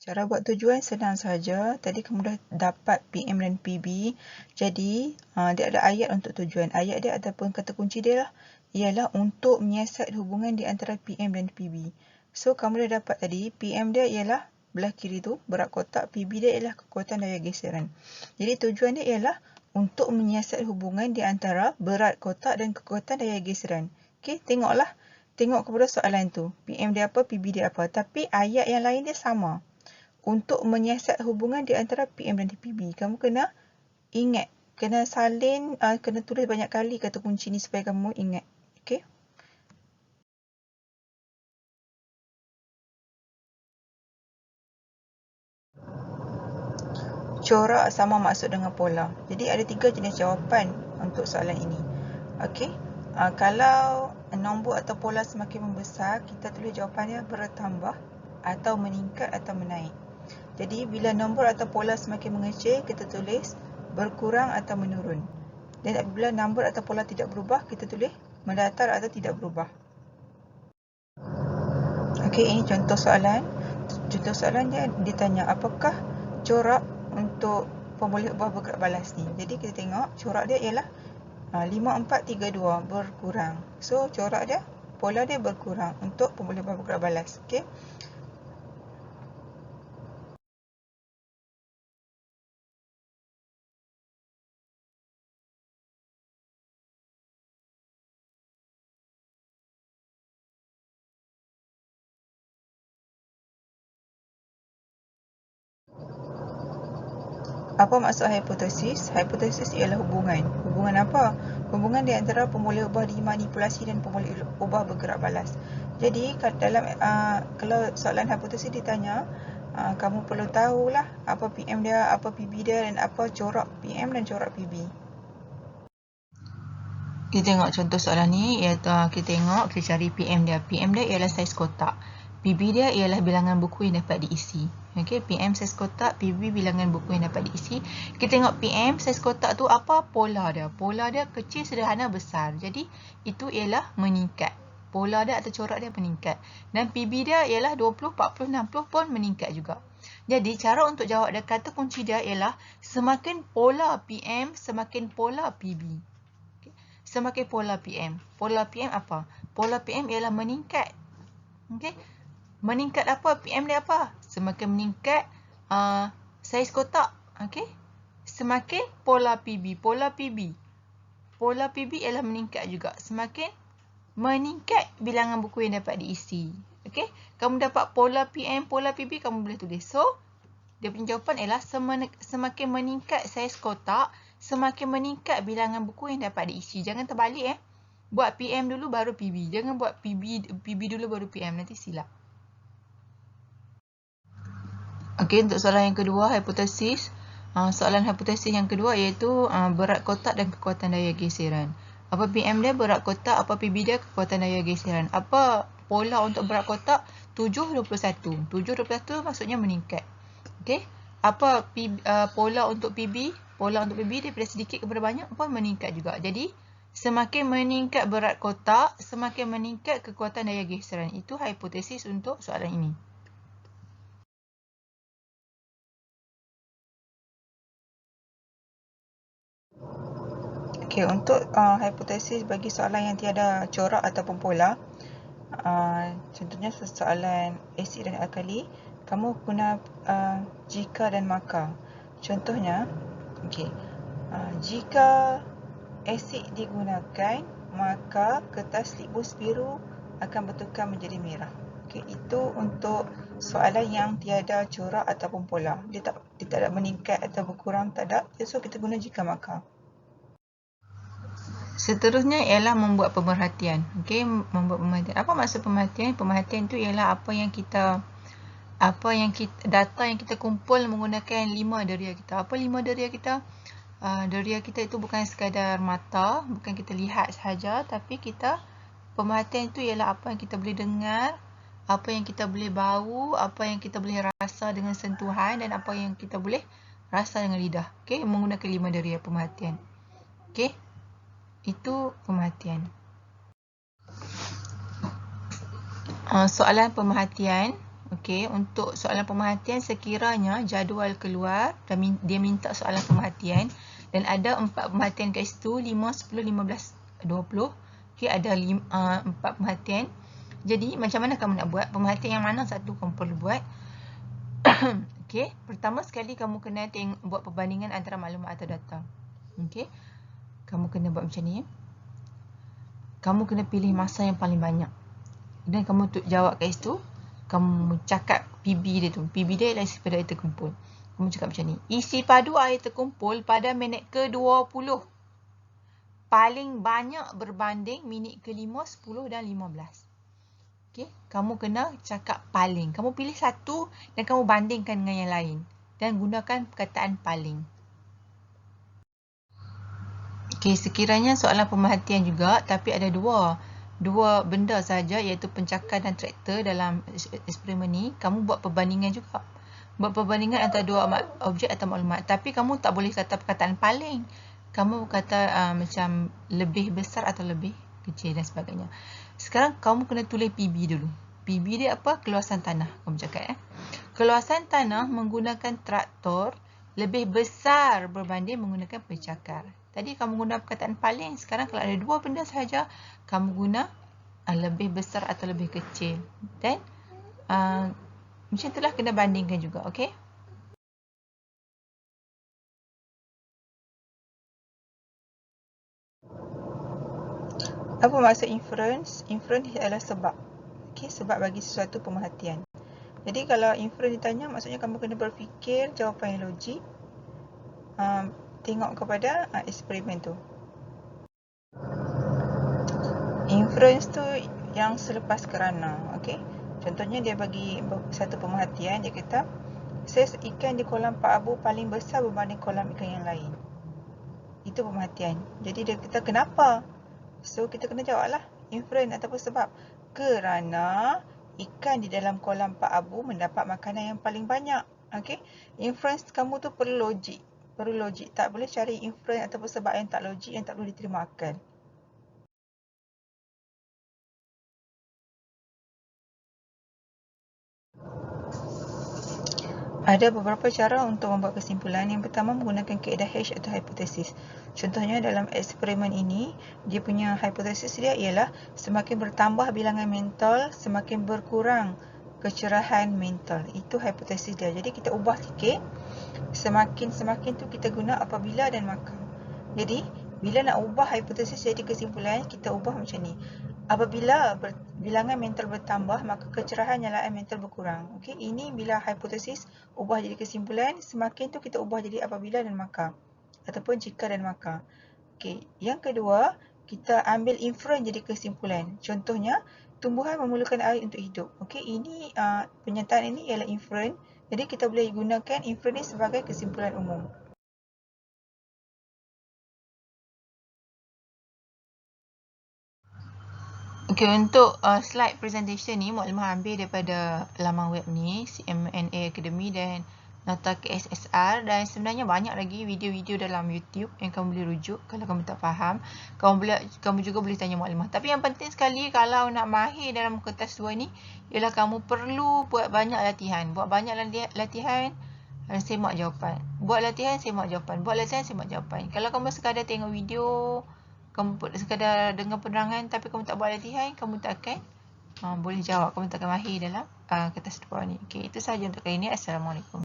Cara buat tujuan senang saja. Tadi kamu dah dapat PM dan PB. Jadi, dia ada ayat untuk tujuan. Ayat dia ataupun kata kunci dia lah, ialah untuk menyiasat hubungan di antara PM dan PB. So, kamu dah dapat tadi, PM dia ialah belah kiri tu, berat kotak. PB dia ialah kekuatan daya geseran. Jadi, tujuan dia ialah untuk menyiasat hubungan di antara berat kotak dan kekuatan daya geseran. Okey, tengoklah. Tengok kepada soalan tu. PM dia apa, PB dia apa. Tapi ayat yang lain dia sama. Untuk menyiasat hubungan di antara PM dan PB, kamu kena ingat. Kena salin, kena tulis banyak kali kata kunci ni supaya kamu ingat. Okey? Corak sama maksud dengan pola. Jadi ada 3 jenis jawapan untuk soalan ini. Okey? Kalau nombor atau pola semakin membesar, kita tulis jawapannya bertambah atau meningkat atau menaik. Jadi bila nombor atau pola semakin mengecil, kita tulis berkurang atau menurun. Dan apabila nombor atau pola tidak berubah, kita tulis mendatar atau tidak berubah. Okey, ini contoh soalan. Contoh soalan dia ditanya apakah corak untuk pemboleh ubah bergerak balas ni. Jadi kita tengok corak dia ialah 5432 berkurang. So corak dia, pola dia berkurang untuk pemboleh ubah bergerak balas. Okey. Apa maksud hipotesis? Hipotesis ialah hubungan. Hubungan apa? Hubungan di antara pemboleh ubah dimanipulasi dan pemboleh ubah bergerak balas. Jadi dalam kalau soalan hipotesis ditanya, kamu perlu tahulah apa PM dia, apa PB dia dan apa corak PM dan corak PB. Kita tengok contoh soalan ni, iaitu kita tengok, kita cari PM dia. PM dia ialah saiz kotak. PB dia ialah bilangan buku yang dapat diisi. Okey, PM saiz kotak, PB bilangan buku yang dapat diisi. Kita tengok PM saiz kotak tu apa? Pola dia. Pola dia kecil, sederhana, besar. Jadi itu ialah meningkat. Pola dia atau corak dia meningkat. Dan PB dia ialah 20, 40, 60 pun meningkat juga. Jadi cara untuk jawab dia, kata kunci dia ialah semakin pola PM, semakin pola PB. Semakin pola PM. Pola PM apa? Pola PM ialah meningkat. Okey. Meningkat apa? PM dia apa? Semakin meningkat saiz kotak. Okey. Semakin pola PB. Pola PB. Pola PB ialah meningkat juga. Semakin meningkat bilangan buku yang dapat diisi. Okey. Kamu dapat pola PM, pola PB, kamu boleh tulis. So, dia punya jawapan ialah semakin meningkat saiz kotak, semakin meningkat bilangan buku yang dapat diisi. Jangan terbalik Buat PM dulu baru PB. Jangan buat PB dulu baru PM. Nanti silap. Okey, untuk soalan yang kedua, hipotesis. Soalan hipotesis yang kedua iaitu berat kotak dan kekuatan daya geseran. Apa PM dia? Berat kotak. Apa PB dia? Kekuatan daya geseran. Apa pola untuk berat kotak? 721. 721 maksudnya meningkat. Okey. Apa pola untuk PB? Pola untuk PB daripada sedikit kepada banyak pun meningkat juga. Jadi, semakin meningkat berat kotak, semakin meningkat kekuatan daya geseran. Itu hipotesis untuk soalan ini. Okey, untuk hipotesis bagi soalan yang tiada corak ataupun pola, contohnya soalan asid dan alkali, kamu guna jika dan maka. Contohnya, okey, jika asid digunakan, maka kertas litbus biru akan bertukar menjadi merah. Okey, itu untuk soalan yang tiada corak ataupun pola. Dia tak ada meningkat atau berkurang, tak ada. So kita guna jika maka. Seterusnya ialah membuat pemerhatian. Okey, membuat pemerhatian. Apa maksud pemerhatian? Pemerhatian itu ialah data yang kita kumpul menggunakan 5 deria kita. Apa 5 deria kita? Deria kita itu bukan sekadar mata, bukan kita lihat sahaja, tapi pemerhatian itu ialah apa yang kita boleh dengar, apa yang kita boleh bau, apa yang kita boleh rasa dengan sentuhan dan apa yang kita boleh rasa dengan lidah. Okey, menggunakan 5 deria pemerhatian. Okey. Itu pemerhatian. Soalan pemerhatian Okey, untuk soalan pemerhatian sekiranya jadual keluar dan dia minta soalan pemerhatian dan ada 4 pemerhatian kat situ, 5, 10, 15, 20. Okey, ada 4 pemerhatian. Jadi macam mana kamu nak buat? Pemerhatian yang mana satu kamu perlu buat? Okey, pertama sekali kamu kena buat perbandingan antara maklumat atau data. Okey. Kamu kena buat macam ni. Kamu kena pilih masa yang paling banyak. Dan kamu jawab kat situ. Kamu cakap PB dia tu. PB dia ialah isi padu air terkumpul. Kamu cakap macam ni. Isi padu air terkumpul pada minit ke-20. Paling banyak berbanding minit ke-5, 10 dan 15. Okay? Kamu kena cakap paling. Kamu pilih satu dan kamu bandingkan dengan yang lain. Dan gunakan perkataan paling. Okay, sekiranya soalan pemerhatian juga, tapi ada dua benda saja, iaitu pencakar dan traktor dalam eksperimen ni. Kamu buat perbandingan juga. Buat perbandingan antara dua objek atau maklumat. Tapi kamu tak boleh kata perkataan paling. Kamu kata macam lebih besar atau lebih kecil dan sebagainya. Sekarang kamu kena tulis PB dulu. PB dia apa? Keluasan tanah. Kamu cakap keluasan tanah menggunakan traktor lebih besar berbanding menggunakan pencakar. Tadi kamu guna perkataan paling. Sekarang kalau ada dua benda sahaja, kamu guna lebih besar atau lebih kecil. Dan macam itulah kena bandingkan juga. Okey? Apa maksud inference? Inference adalah sebab. Okey, sebab bagi sesuatu pemerhatian. Jadi kalau inference ditanya, maksudnya kamu kena berfikir jawapan yang logik. Tengok kepada eksperimen tu. Inference tu yang selepas kerana. Okey. Contohnya dia bagi satu pemerhatian, dia kata saiz ikan di kolam Pak Abu paling besar berbanding kolam ikan yang lain. Itu pemerhatian. Jadi dia kata kenapa? So kita kena jawablah inference ataupun sebab. Kerana ikan di dalam kolam Pak Abu mendapat makanan yang paling banyak. Okey. Inference kamu tu perlu logik. Tak boleh cari inference ataupun sebab yang tak logik, yang tak boleh diterima akal. Ada beberapa cara untuk membuat kesimpulan. Yang pertama, menggunakan kaedah H atau hipotesis. Contohnya dalam eksperimen ini, dia punya hipotesis dia ialah semakin bertambah bilangan mental, semakin berkurang kecerahan mental. Itu hipotesis dia. Jadi kita ubah sikit. Semakin tu kita guna apabila dan maka. Jadi, bila nak ubah hipotesis jadi kesimpulan, kita ubah macam ni. Apabila bilangan mental bertambah, maka kecerahan nyalaan mental berkurang. Okey, ini bila hipotesis ubah jadi kesimpulan, semakin tu kita ubah jadi apabila dan maka. Ataupun jika dan maka. Okey, yang kedua, kita ambil inference jadi kesimpulan. Contohnya, tumbuhan memerlukan air untuk hidup. Okey, ini pernyataan ini ialah inference. Jadi kita boleh gunakan inference sebagai kesimpulan umum. Okey, untuk slide presentation ni, Muklimah ambil daripada laman web ni, CMNA Academy dan Nota KSSR, dan sebenarnya banyak lagi video-video dalam YouTube yang kamu boleh rujuk kalau kamu tak faham. Kamu juga boleh tanya Muklimah. Tapi yang penting sekali kalau nak mahir dalam muka test 2 ni, ialah kamu perlu buat banyak latihan. Buat banyak latihan, semak jawapan. Buat latihan, semak jawapan. Buat latihan, semak jawapan. Kalau kamu sekadar tengok video, kamu sekadar dengar penerangan tapi kamu tak buat latihan, kamu tak akan boleh jawab. Kamu tak akan mahir dalam kertas 2 ni. Okey, itu sahaja untuk kali ini. Assalamualaikum.